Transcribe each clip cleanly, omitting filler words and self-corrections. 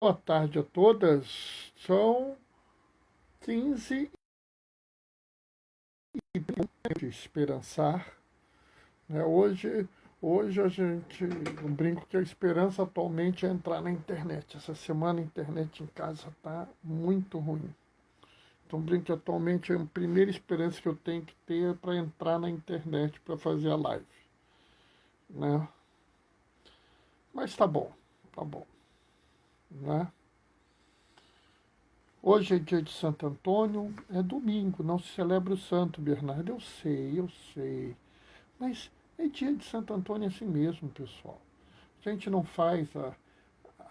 Boa tarde a todas. São 15 de esperançar. Né? Hoje a gente, eu brinco que a esperança atualmente é entrar na internet. Essa semana a internet em casa está muito ruim. Então brinco que atualmente a primeira esperança que eu tenho que ter é para entrar na internet para fazer a live. Né? Mas tá bom. Né? Hoje é dia de Santo Antônio, é domingo, não se celebra o Santo Bernardo. Eu sei. Mas é dia de Santo Antônio assim mesmo, pessoal. A gente não faz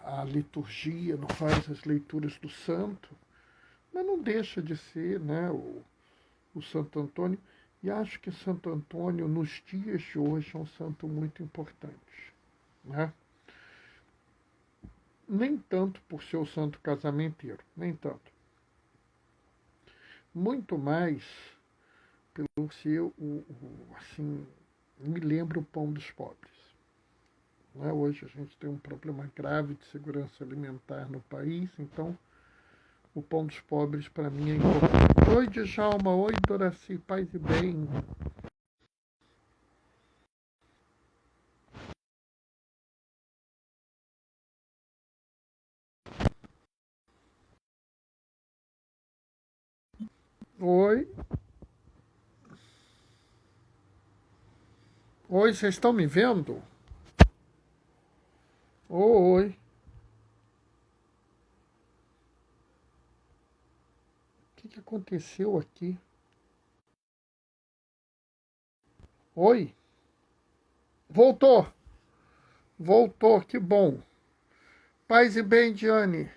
a liturgia, não faz as leituras do santo, mas não deixa de ser, né, o Santo Antônio. E acho que Santo Antônio, nos dias de hoje, é um santo muito importante. Né? Nem tanto por ser o santo casamenteiro, nem tanto. Muito mais pelo ser assim, me lembra o pão dos pobres. Né? Hoje a gente tem um problema grave de segurança alimentar no país, então o pão dos pobres para mim é importante. Oi, Djalma, oi, Doraci, paz e bem. Oi, oi, vocês estão me vendo? Oi, o que aconteceu aqui? Oi, voltou, voltou, que bom. Paz e bem, Diane.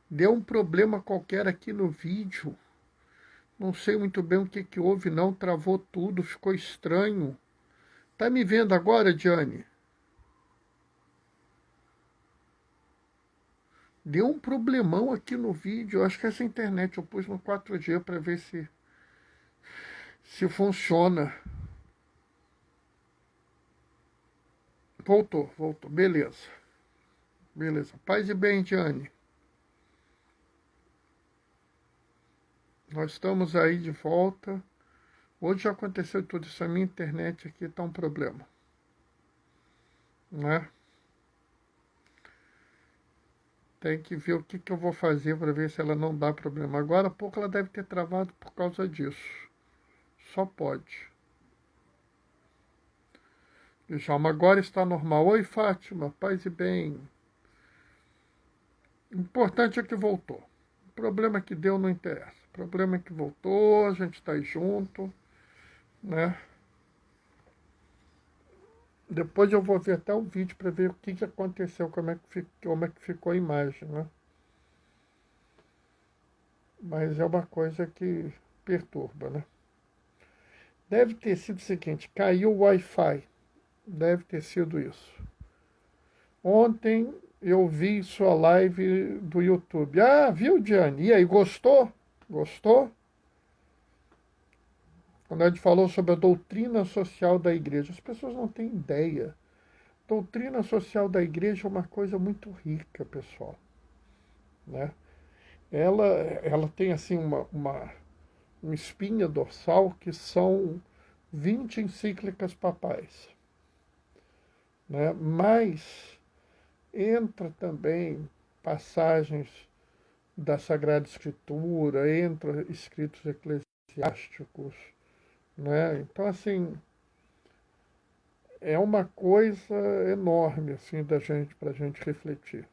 Deu um problema qualquer aqui no vídeo. Não sei muito bem o que houve, não. Travou tudo, ficou estranho. Tá me vendo agora, Diane? Deu um problemão aqui no vídeo. Acho que essa internet eu pus no 4G para ver se funciona. Voltou, voltou. Beleza. Beleza. Paz e bem, Diane. Nós estamos aí de volta. Hoje já aconteceu tudo isso. A minha internet aqui está um problema. Né? Tem que ver o que eu vou fazer para ver se ela não dá problema. Agora há pouco ela deve ter travado por causa disso. Só pode. Djalma, agora está normal. Oi, Fátima, paz e bem. O importante é que voltou. O problema que deu não interessa. O problema é que voltou, a gente está aí junto, né? Depois eu vou ver até o vídeo para ver o que aconteceu, como é que ficou a imagem, né? Mas é uma coisa que perturba, né? Deve ter sido o seguinte, caiu o Wi-Fi. Deve ter sido isso. Ontem eu vi sua live do YouTube. Ah, viu, Diane? E aí, gostou? Gostou? Quando a gente falou sobre a doutrina social da igreja, as pessoas não têm ideia. Doutrina social da igreja é uma coisa muito rica, pessoal. Né? Ela tem assim uma espinha dorsal que são 20 encíclicas papais. Né? Mas entra também passagens da Sagrada Escritura, entra escritos eclesiásticos, né? Então, assim, é uma coisa enorme, assim, para a gente refletir.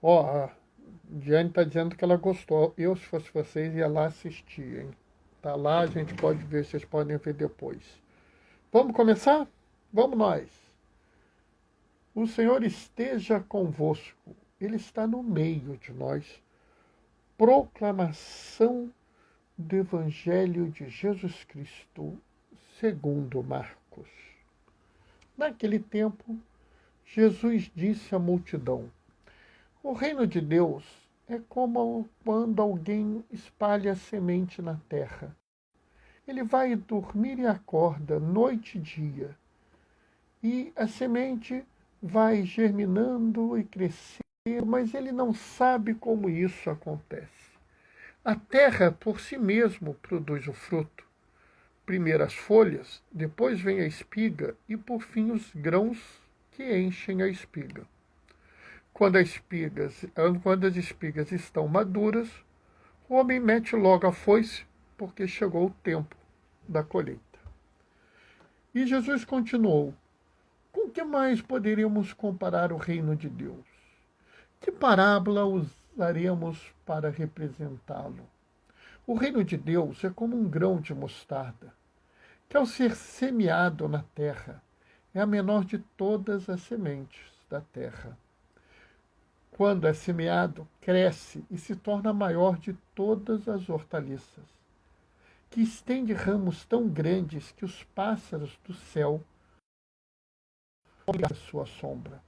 Ó, a Diane está dizendo que ela gostou. Eu, se fosse vocês, ia lá assistir, hein? Tá lá, a gente pode ver, vocês podem ver depois. Vamos começar? Vamos nós. O Senhor esteja convosco. Ele está no meio de nós. Proclamação do Evangelho de Jesus Cristo, segundo Marcos. Naquele tempo, Jesus disse à multidão: o reino de Deus é como quando alguém espalha semente na terra. Ele vai dormir e acorda noite e dia, e a semente vai germinando e crescendo, mas ele não sabe como isso acontece. A terra, por si mesmo, produz o fruto. Primeiro as folhas, depois vem a espiga e, por fim, os grãos que enchem a espiga. Quando as espigas estão maduras, o homem mete logo a foice, porque chegou o tempo da colheita. E Jesus continuou: com que mais poderíamos comparar o reino de Deus? Que parábola usaremos para representá-lo? O reino de Deus é como um grão de mostarda, que ao ser semeado na terra, é a menor de todas as sementes da terra. Quando é semeado, cresce e se torna a maior de todas as hortaliças, que estende ramos tão grandes que os pássaros do céu olham a sua sombra.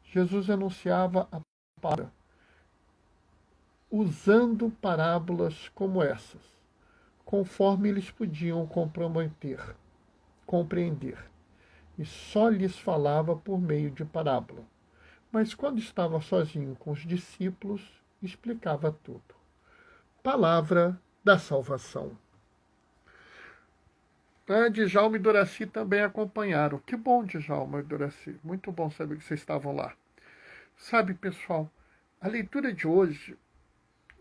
Jesus anunciava a palavra usando parábolas como essas, conforme eles podiam compreender, e só lhes falava por meio de parábola. Mas quando estava sozinho com os discípulos, explicava tudo. Palavra da salvação. Djalma e Doraci também acompanharam. Que bom, Djalma e Doraci. Muito bom saber que vocês estavam lá. Sabe, pessoal, a leitura de hoje,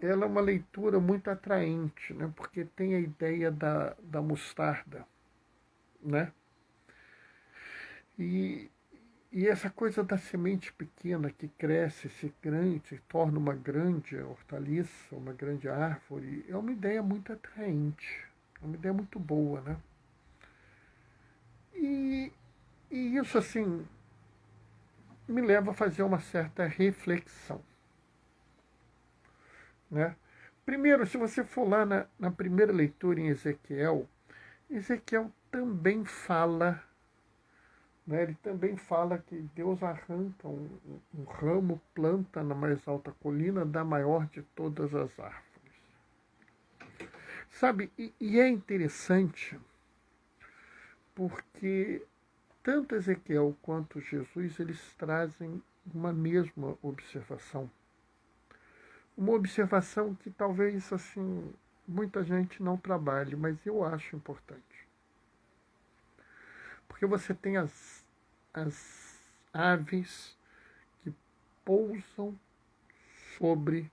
ela é uma leitura muito atraente, né? Porque tem a ideia da mostarda, né? E essa coisa da semente pequena que cresce, se torna uma grande hortaliça, uma grande árvore, é uma ideia muito atraente, é uma ideia muito boa, né? E isso, assim, me leva a fazer uma certa reflexão, né? Primeiro, se você for lá na primeira leitura em Ezequiel, Ezequiel também fala, né? Ele também fala que Deus arranca um ramo, planta na mais alta colina da maior de todas as árvores. Sabe, e é interessante porque tanto Ezequiel quanto Jesus, eles trazem uma mesma observação. Uma observação que talvez, assim, muita gente não trabalhe, mas eu acho importante. Porque você tem as aves que pousam sobre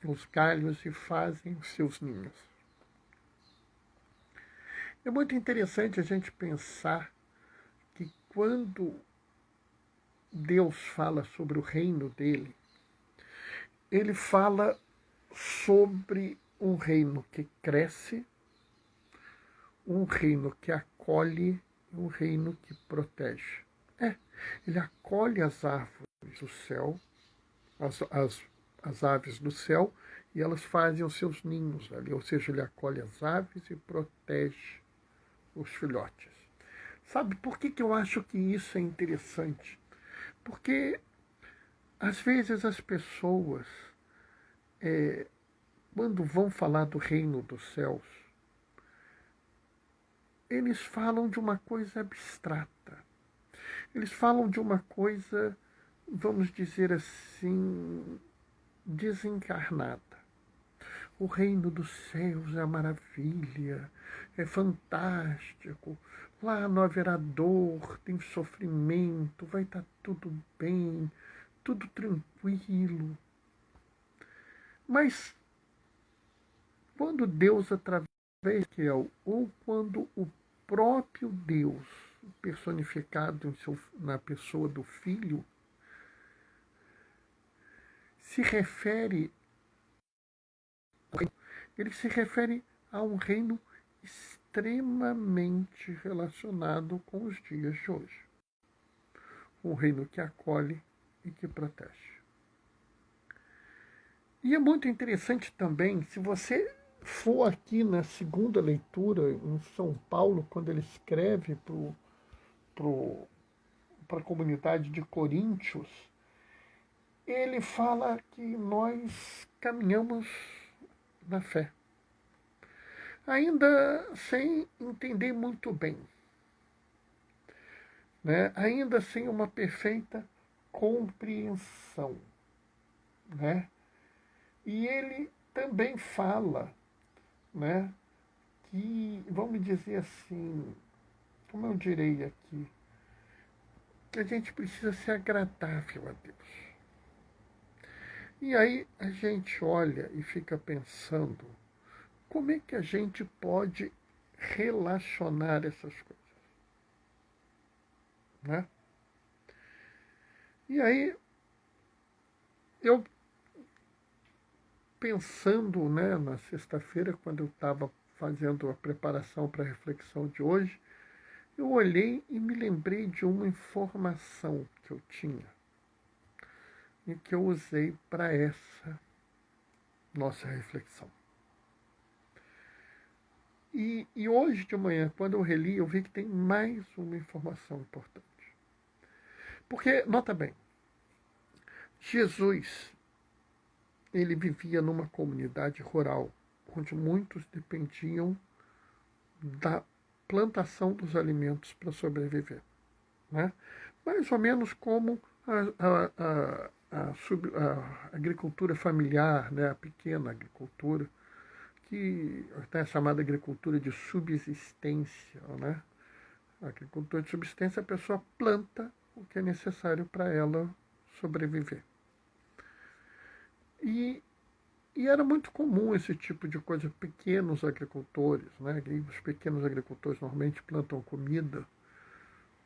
os galhos e fazem os seus ninhos. É muito interessante a gente pensar que quando Deus fala sobre o reino dele, ele fala sobre um reino que cresce, um reino que acolhe, um reino que protege. Ele acolhe as árvores do céu, as aves do céu, e elas fazem os seus ninhos ali, ou seja, ele acolhe as aves e protege os filhotes. Sabe por que eu acho que isso é interessante? Porque, às vezes, as pessoas, quando vão falar do reino dos céus, eles falam de uma coisa abstrata. Eles falam de uma coisa, vamos dizer assim, desencarnada. O reino dos céus é a maravilha, é fantástico. Lá não haverá dor, tem sofrimento, vai estar tudo bem, tudo tranquilo. Mas quando Deus, através de Ezequiel, ou quando o próprio Deus, personificado na pessoa do Filho, se refere, ele se refere a um reino extremamente relacionado com os dias de hoje. Um reino que acolhe e que protege. E é muito interessante também, se você for aqui na segunda leitura, em São Paulo, quando ele escreve para a comunidade de Coríntios, ele fala que nós caminhamos na fé. ainda sem entender muito bem, né? Ainda sem uma perfeita compreensão, né? E ele também fala, né, que, vamos dizer assim, como eu direi aqui, que a gente precisa ser agradável a Deus. E aí a gente olha e fica pensando, como é que a gente pode relacionar essas coisas, né? E aí eu pensando, né, na sexta-feira, quando eu estava fazendo a preparação para a reflexão de hoje, eu olhei e me lembrei de uma informação que eu tinha e que eu usei para essa nossa reflexão. E hoje de manhã, quando eu reli, eu vi que tem mais uma informação importante. Porque, nota bem, Jesus, ele vivia numa comunidade rural, onde muitos dependiam da plantação dos alimentos para sobreviver, né? Mais ou menos como a agricultura familiar, né? A pequena agricultura, que é chamada agricultura de subsistência, né? A agricultura de subsistência, a pessoa planta o que é necessário para ela sobreviver. E era muito comum esse tipo de coisa, pequenos agricultores, né? E os pequenos agricultores normalmente plantam comida,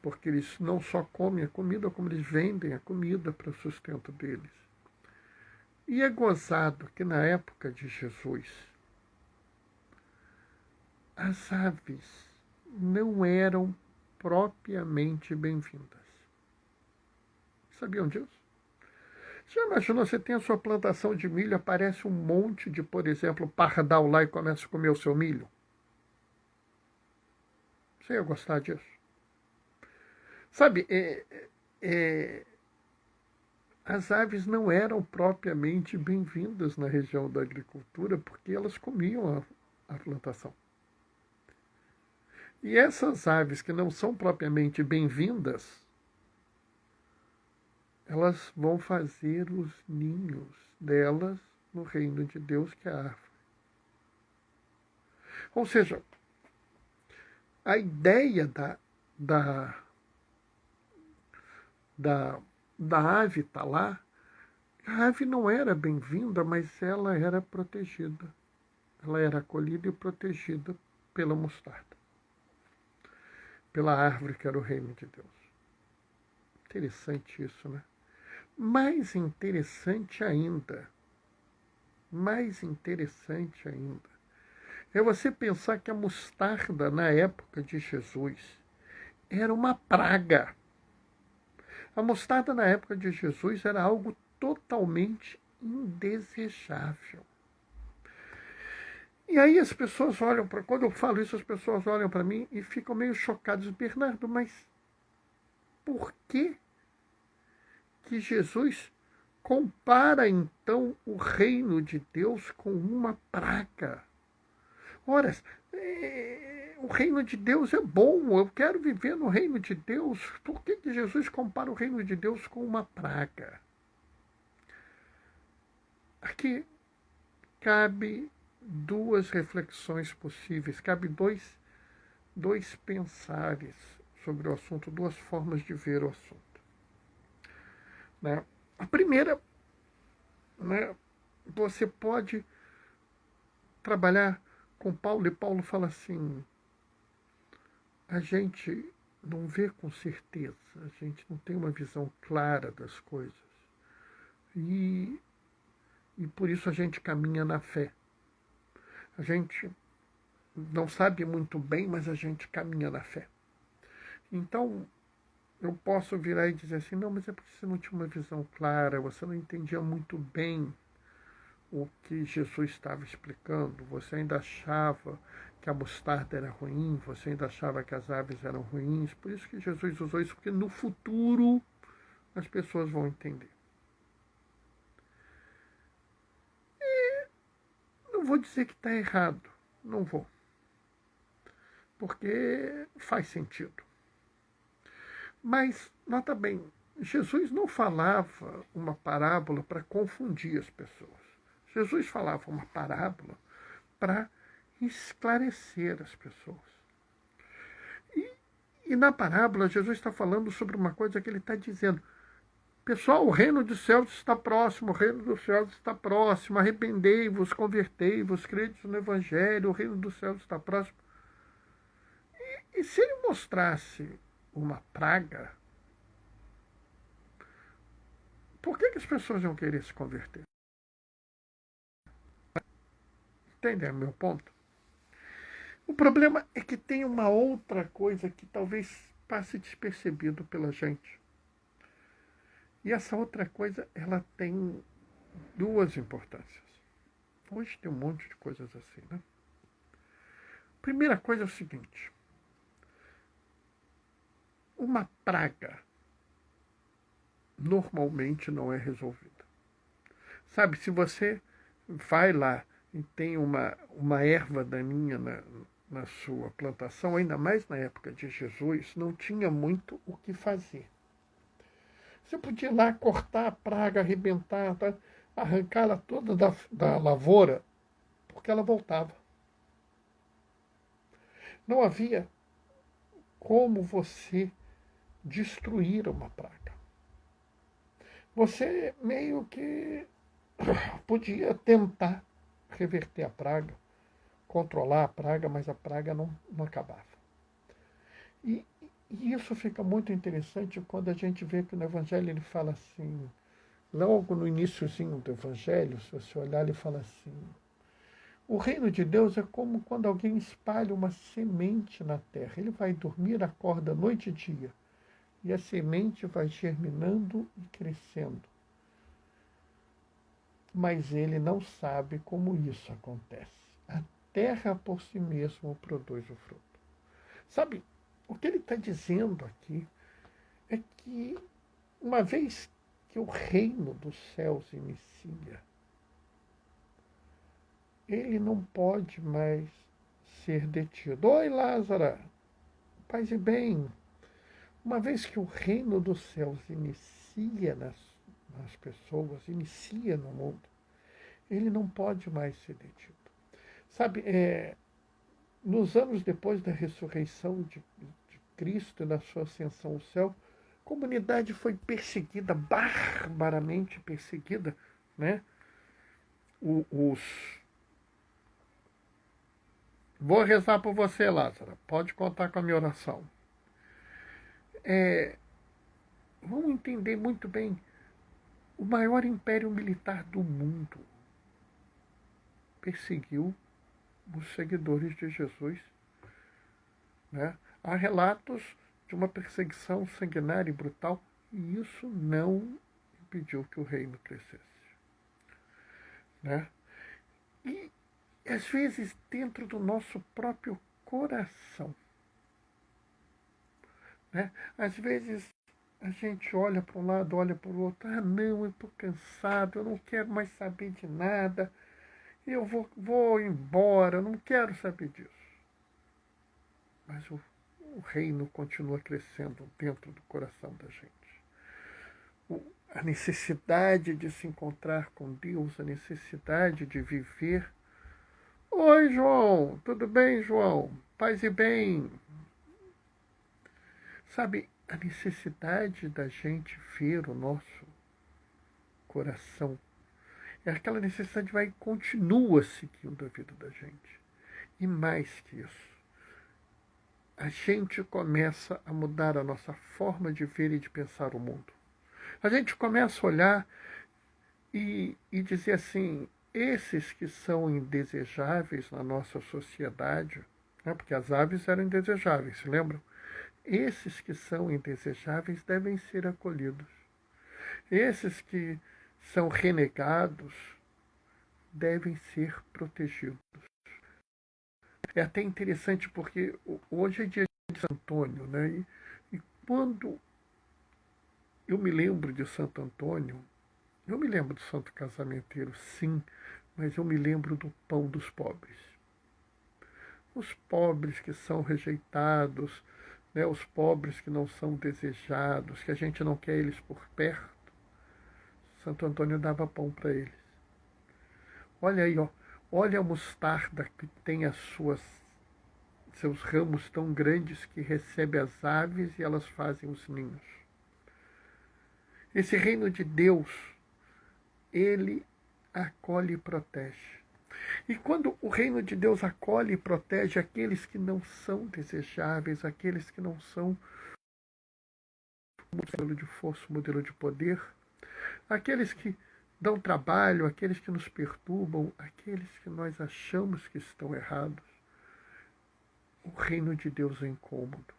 porque eles não só comem a comida, como eles vendem a comida para o sustento deles. E é gozado que na época de Jesus, as aves não eram propriamente bem-vindas. Sabiam disso? Você imaginou, você tem a sua plantação de milho, aparece um monte de, por exemplo, pardal lá e começa a comer o seu milho? Você ia gostar disso? Sabe, as aves não eram propriamente bem-vindas na região da agricultura porque elas comiam a plantação. E essas aves que não são propriamente bem-vindas, elas vão fazer os ninhos delas no reino de Deus, que é a árvore. Ou seja, a ideia da, da, da ave está lá. A ave não era bem-vinda, mas ela era protegida. Ela era acolhida e protegida pela mostarda, pela árvore que era o reino de Deus. Interessante isso, né? Mais interessante ainda, é você pensar que a mostarda, na época de Jesus, era uma praga. A mostarda, na época de Jesus, era algo totalmente indesejável. E aí as pessoas olham para... Quando eu falo isso, as pessoas olham para mim e ficam meio chocadas. Bernardo, mas por que Jesus compara, então, o reino de Deus com uma praga? Ora, o reino de Deus é bom, eu quero viver no reino de Deus. Por que Jesus compara o reino de Deus com uma praga? Aqui cabe duas reflexões possíveis, cabe dois pensares sobre o assunto, duas formas de ver o assunto. Né? A primeira, né, você pode trabalhar com Paulo, e Paulo fala assim, a gente não vê com certeza, a gente não tem uma visão clara das coisas. E por isso a gente caminha na fé. A gente não sabe muito bem, mas a gente caminha na fé. Então, eu posso virar e dizer assim, não, mas é porque você não tinha uma visão clara, você não entendia muito bem o que Jesus estava explicando, você ainda achava que a mostarda era ruim, você ainda achava que as aves eram ruins, por isso que Jesus usou isso, porque no futuro as pessoas vão entender. E não vou dizer que está errado, não vou. porque faz sentido. Mas, nota bem, Jesus não falava uma parábola para confundir as pessoas. Jesus falava uma parábola para esclarecer as pessoas. E na parábola, Jesus está falando sobre uma coisa que ele está dizendo. Pessoal, o reino dos céus está próximo, o reino dos céus está próximo, arrependei-vos, convertei-vos, credes no Evangelho, o reino dos céus está próximo. E se ele mostrasse uma praga, por que as pessoas iam querer se converter? Entendem o meu ponto? O problema é que tem uma outra coisa que talvez passe despercebido pela gente. E essa outra coisa, ela tem duas importâncias. Hoje tem um monte de coisas assim, né? Primeira coisa é o seguinte. Uma praga normalmente não é resolvida. Sabe, se você vai lá e tem uma erva daninha na sua plantação, ainda mais na época de Jesus, não tinha muito o que fazer. Você podia ir lá cortar a praga, arrebentar, tá? Arrancá-la toda da lavoura, porque ela voltava. Não havia como você destruir uma praga. Você meio que podia tentar reverter a praga, controlar a praga, mas a praga não acabava. E isso fica muito interessante quando a gente vê que no Evangelho ele fala assim, logo no iniciozinho do Evangelho, se você olhar, ele fala assim, o reino de Deus é como quando alguém espalha uma semente na terra. Ele vai dormir, acorda noite e dia, e a semente vai germinando e crescendo. Mas ele não sabe como isso acontece. A terra por si mesma produz o fruto. Sabe, o que ele está dizendo aqui é que uma vez que o reino dos céus inicia, ele não pode mais ser detido. Oi, Lázaro, paz e bem. Uma vez que o reino dos céus inicia nas pessoas, inicia no mundo, ele não pode mais ser detido. Sabe, nos anos depois da ressurreição de Cristo e da sua ascensão ao céu, a comunidade foi perseguida, barbaramente perseguida, né? Vou rezar por você, Lázaro. Pode contar com a minha oração. Vamos entender muito bem. O maior império militar do mundo perseguiu os seguidores de Jesus. Né? Há relatos de uma perseguição sanguinária e brutal, e isso não impediu que o reino crescesse. Né? E, às vezes, dentro do nosso próprio coração, né? Às vezes, a gente olha para um lado, olha para o outro, não, eu estou cansado, eu não quero mais saber de nada, eu vou embora, eu não quero saber disso. Mas o reino continua crescendo dentro do coração da gente. A necessidade de se encontrar com Deus, a necessidade de viver. Oi, João, tudo bem, João? Paz e bem. Sabe, a necessidade da gente ver o nosso coração é aquela necessidade que vai e continua seguindo a vida da gente. E mais que isso, a gente começa a mudar a nossa forma de ver e de pensar o mundo. A gente começa a olhar e dizer assim, esses que são indesejáveis na nossa sociedade, né, porque as aves eram indesejáveis, se lembram? Esses que são indesejáveis devem ser acolhidos. Esses que são renegados devem ser protegidos. É até interessante porque hoje é dia de Santo Antônio, né? E quando eu me lembro de Santo Antônio, eu me lembro do Santo Casamenteiro, sim, mas eu me lembro do pão dos pobres. os pobres que são rejeitados, né, os pobres que não são desejados, que a gente não quer eles por perto. Santo Antônio dava pão para eles. Olha aí, ó, olha a mostarda que tem seus ramos tão grandes que recebe as aves e elas fazem os ninhos. Esse reino de Deus, ele acolhe e protege. E quando o reino de Deus acolhe e protege aqueles que não são desejáveis, aqueles que não são modelo de força, modelo de poder, aqueles que dão trabalho, aqueles que nos perturbam, aqueles que nós achamos que estão errados, o reino de Deus é incômodo.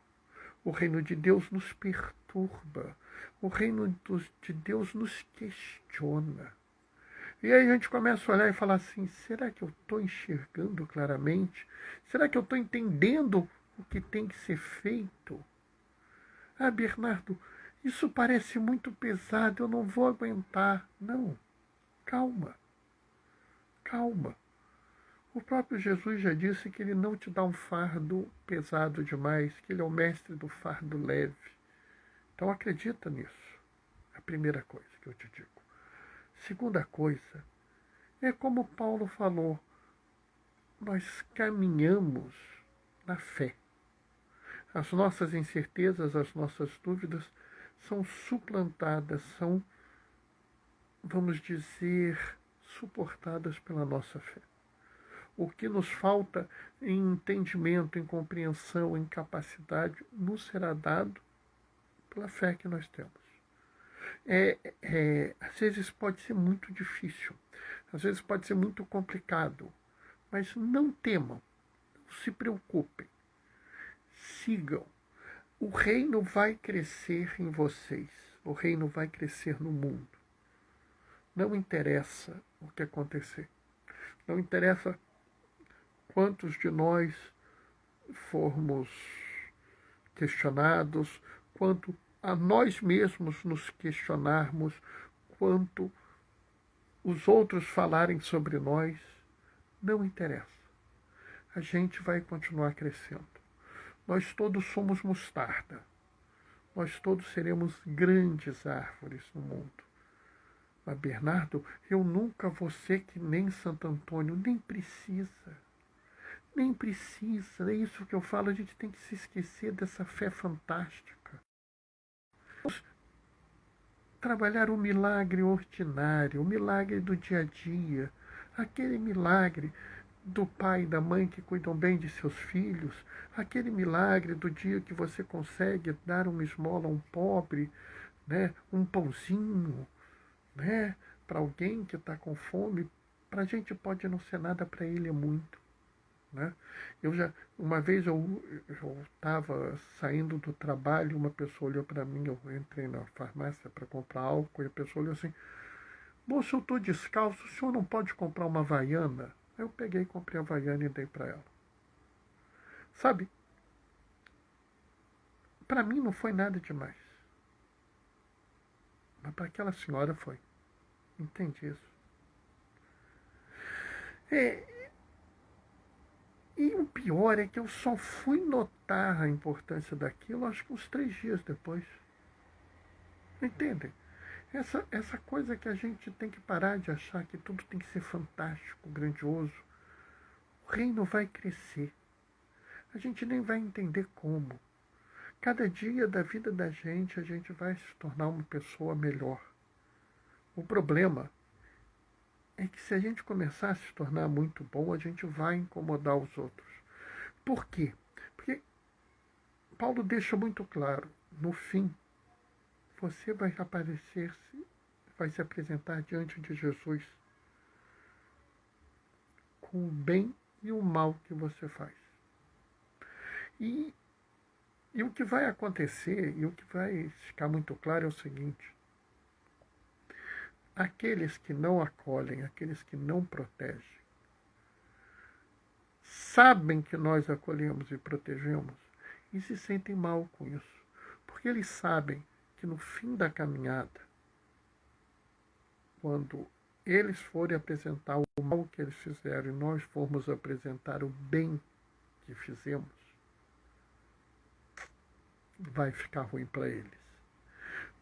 O reino de Deus nos perturba. O reino de Deus nos questiona. E aí a gente começa a olhar e falar assim, será que eu estou enxergando claramente? Será que eu estou entendendo o que tem que ser feito? Ah, Bernardo, isso parece muito pesado, eu não vou aguentar. Não, calma, calma. O próprio Jesus já disse que ele não te dá um fardo pesado demais, que ele é o mestre do fardo leve. Então acredita nisso. É a primeira coisa que eu te digo. Segunda coisa, é como Paulo falou, nós caminhamos na fé. As nossas incertezas, as nossas dúvidas são suplantadas, são, vamos dizer, suportadas pela nossa fé. O que nos falta em entendimento, em compreensão, em capacidade, nos será dado pela fé que nós temos. Às vezes pode ser muito difícil, às vezes pode ser muito complicado, mas não temam, não se preocupem, sigam. O reino vai crescer em vocês, o reino vai crescer no mundo. Não interessa o que acontecer, não interessa quantos de nós formos questionados, quanto a nós mesmos nos questionarmos, quanto os outros falarem sobre nós, não interessa. A gente vai continuar crescendo. Nós todos somos mostarda. Nós todos seremos grandes árvores no mundo. Mas, Bernardo, eu nunca vou ser que nem Santo Antônio. Nem precisa. Nem precisa. É isso que eu falo. A gente tem que se esquecer dessa fé fantástica. Trabalhar o milagre ordinário, o milagre do dia a dia, aquele milagre do pai e da mãe que cuidam bem de seus filhos, aquele milagre do dia que você consegue dar uma esmola a um pobre, né, um pãozinho, né, para alguém que está com fome, para a gente pode não ser nada, para ele é muito. Né? Uma vez eu estava saindo do trabalho, uma pessoa olhou para mim, eu entrei na farmácia para comprar álcool, e a pessoa olhou assim, moço, eu estou descalço, o senhor não pode comprar uma Havaiana? Eu peguei, comprei a Havaiana e dei para ela. Sabe, para mim não foi nada demais. Mas para aquela senhora foi. Entende isso? E o pior é que eu só fui notar a importância daquilo, acho que uns 3 dias depois. Entendem? Essa coisa que a gente tem que parar de achar que tudo tem que ser fantástico, grandioso. O reino vai crescer. A gente nem vai entender como. Cada dia da vida da gente, a gente vai se tornar uma pessoa melhor. O problema é que se a gente começar a se tornar muito bom, a gente vai incomodar os outros. Por quê? Porque Paulo deixa muito claro, no fim, você vai vai se apresentar diante de Jesus com o bem e o mal que você faz. E o que vai acontecer, e o que vai ficar muito claro é o seguinte, aqueles que não acolhem, aqueles que não protegem, sabem que nós acolhemos e protegemos e se sentem mal com isso. Porque eles sabem que no fim da caminhada, quando eles forem apresentar o mal que eles fizeram e nós formos apresentar o bem que fizemos, vai ficar ruim para eles.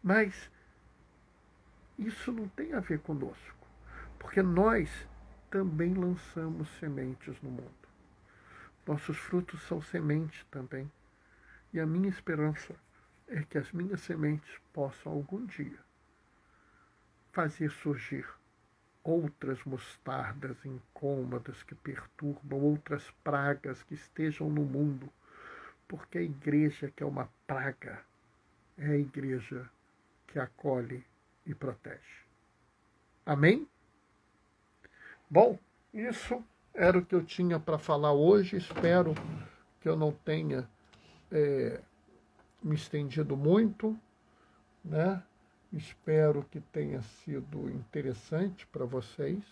Mas isso não tem a ver conosco, porque nós também lançamos sementes no mundo. Nossos frutos são sementes também. E a minha esperança é que as minhas sementes possam algum dia fazer surgir outras mostardas incômodas que perturbam, outras pragas que estejam no mundo, porque a igreja que é uma praga é a igreja que acolhe e protege. Amém? Bom, isso era o que eu tinha para falar hoje. Espero que eu não tenha me estendido muito, né? Espero que tenha sido interessante para vocês,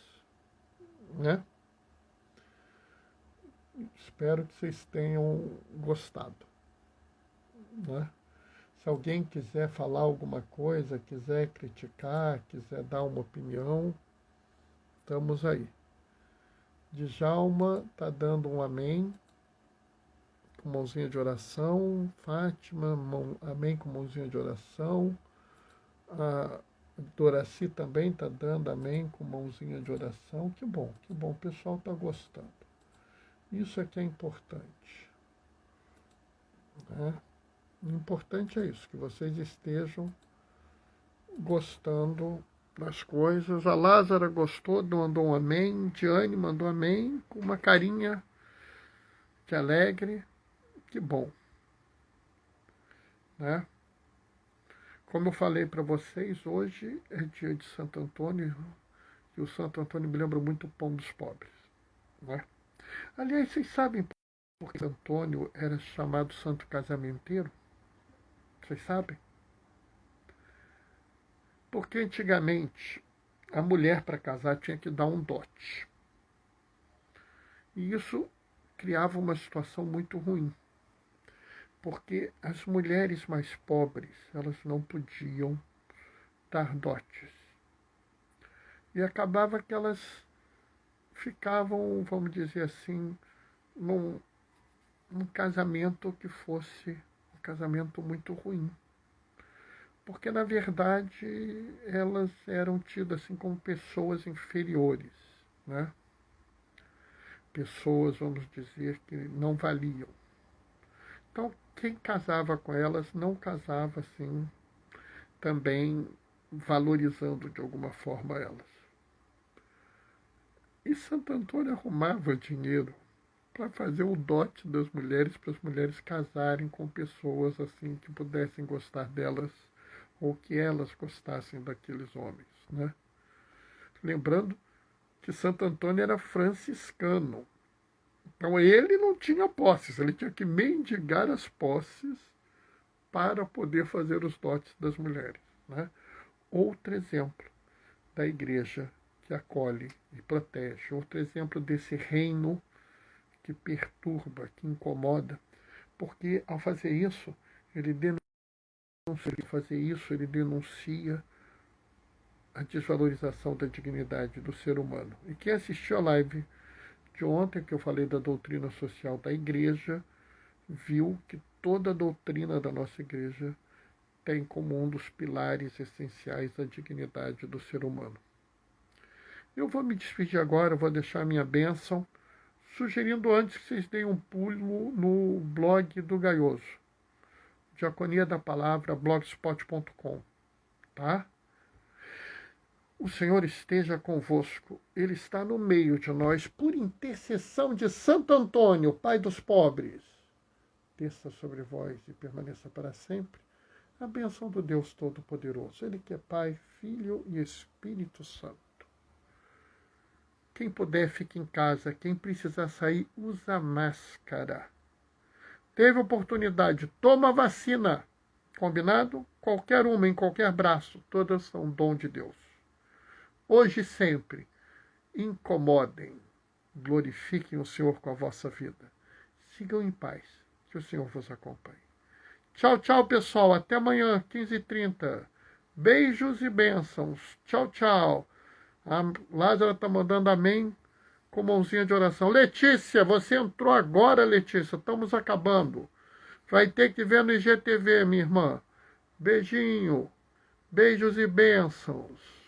né? Espero que vocês tenham gostado, né? Se alguém quiser falar alguma coisa, quiser criticar, quiser dar uma opinião, estamos aí. Djalma está dando um amém, com mãozinha de oração. Fátima, amém com mãozinha de oração. A Doraci também está dando amém com mãozinha de oração. Que bom, o pessoal está gostando. Isso é que é importante, né? O importante é isso, que vocês estejam gostando das coisas. A Lázara gostou, mandou um amém. Diane mandou amém, com uma carinha de alegre. Que bom, né? Como eu falei para vocês, hoje é dia de Santo Antônio, e o Santo Antônio me lembra muito o pão dos pobres, né? Aliás, vocês sabem por que Santo Antônio era chamado Santo Casamenteiro? Vocês sabem? Porque antigamente a mulher para casar tinha que dar um dote. E isso criava uma situação muito ruim. Porque as mulheres mais pobres, elas não podiam dar dotes. E acabava que elas ficavam, vamos dizer assim, num casamento que fosse um casamento muito ruim. Porque, na verdade, elas eram tidas assim como pessoas inferiores, né? Pessoas, vamos dizer, que não valiam. Então, quem casava com elas não casava assim, também valorizando de alguma forma elas. E Santo Antônio arrumava dinheiro para fazer o dote das mulheres, para as mulheres casarem com pessoas assim que pudessem gostar delas ou que elas gostassem daqueles homens, né? Lembrando que Santo Antônio era franciscano. Então ele não tinha posses, ele tinha que mendigar as posses para poder fazer os dotes das mulheres, né? Outro exemplo da igreja que acolhe e protege, outro exemplo desse reino que perturba, que incomoda, porque ao fazer isso, ele denuncia a desvalorização da dignidade do ser humano. E quem assistiu a live de ontem, que eu falei da doutrina social da igreja, viu que toda a doutrina da nossa igreja tem como um dos pilares essenciais a dignidade do ser humano. Eu vou me despedir agora, vou deixar a minha bênção, sugerindo antes que vocês deem um pulo no blog do Gaioso, Diaconia da Palavra, blogspot.com, tá? O Senhor esteja convosco, Ele está no meio de nós, por intercessão de Santo Antônio, Pai dos pobres. Desça sobre vós e permaneça para sempre a bênção do Deus Todo-Poderoso, Ele que é Pai, Filho e Espírito Santo. Quem puder, fique em casa. Quem precisar sair, usa máscara. Teve oportunidade, toma a vacina. Combinado? Qualquer uma, em qualquer braço. Todas são dom de Deus. Hoje e sempre, incomodem. Glorifiquem o Senhor com a vossa vida. Sigam em paz. Que o Senhor vos acompanhe. Tchau, tchau, pessoal. Até amanhã, 15h30. Beijos e bênçãos. Tchau, tchau. A Lázara está mandando amém com mãozinha de oração. Letícia, você entrou agora, Letícia. Estamos acabando. Vai ter que ver no IGTV, minha irmã. Beijinho. Beijos e bênçãos.